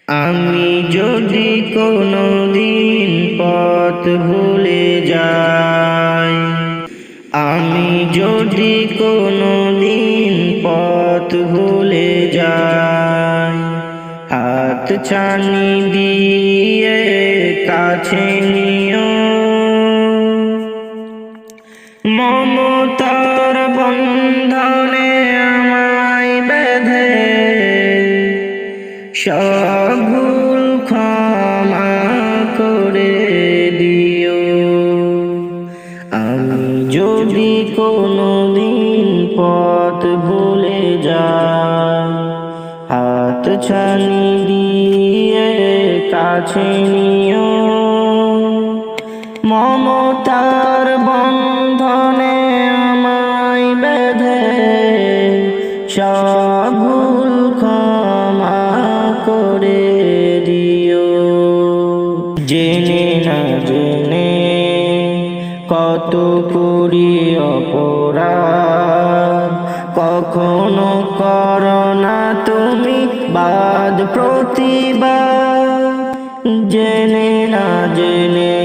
আমি যদি কোনোদিন পথ ভুলে যাই, আমি যদি কোনোদিন পথ ভুলে যাই, হাত ছানি দিয়ে কাছে নিও, মমতার বন্ধনে আমায় বেঁধে সব ভুল ক্ষমা করে দিও। আমি যদি কোনোদিন পথ ভুলে যাই, হাত ছানি দিয়ে কাছে নিও, মমতার বন্ধনে আমায় বেঁধে সব ভুল ক্ষমা করে দিও। জেনে না জেনে কত করি অপরাধ, কখনো করো না তুমি বাদ প্রতিবাদ। জেনে না জেনে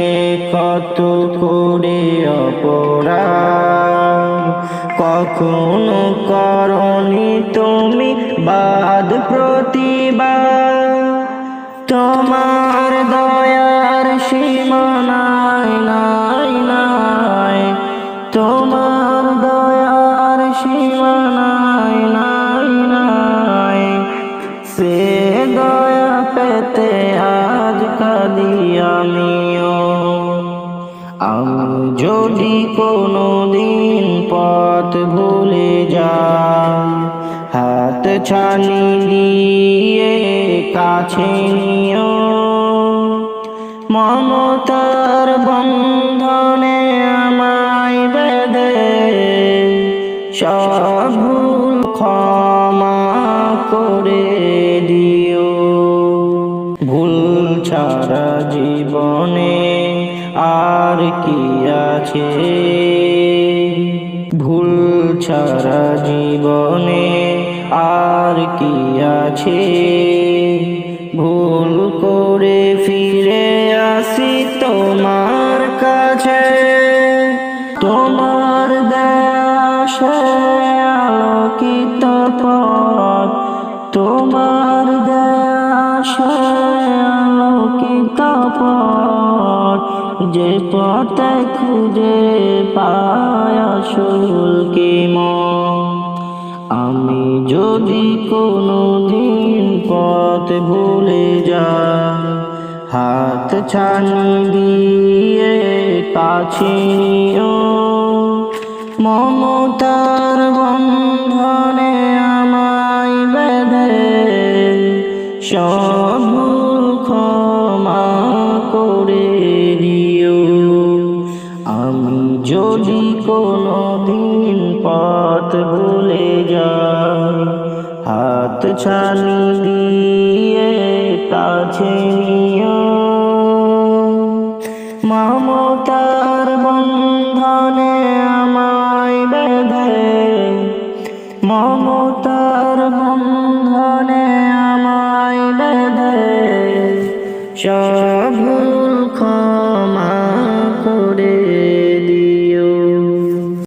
কত করে অপরাধ, কখনো করনি তুমি বাদ প্রতিবাদ। তোমার দয়ার সীমা নাই নাই নাই, তোমার দয়ার সীমা নাই নাই নাই, সে দয়া পেতে আজ কাঁদি আমিও। আমি যদি কোনোদিন পথ ভুলে যাই, হাত ছানি দিয়ে কাছে নিও, মমতার বন্ধনে আমায় বেঁধে সব ভুল ক্ষমা করে দিও। ভুল ছাড়া জীবনে আর কি আছে, ভুল ছাড়া জীবনে আর কি আছে, ভুল করে ফিরে আসি তোমার কাছে। তোমার দেশে আলোকিত পথ, তোমার দেশে আলোকিত পথ, যে পথে খুঁজে পায় আসল কি মন। আমি যদি কোনোদিন পথ ভুলে যাই, হাত ছানি দিয়ে কাছে নিও, মমতার বন্ধনে আমায় বেঁধে সব ভুল ক্ষমা করে দিও। আমি যদি কোনোদিন পথ ভুলে যাই, হাত ছানি দিয়ে কাছে নিও, মমতার বন্ধনে আমায় বেঁধে, মমতার বন্ধনে আমায় বেঁধে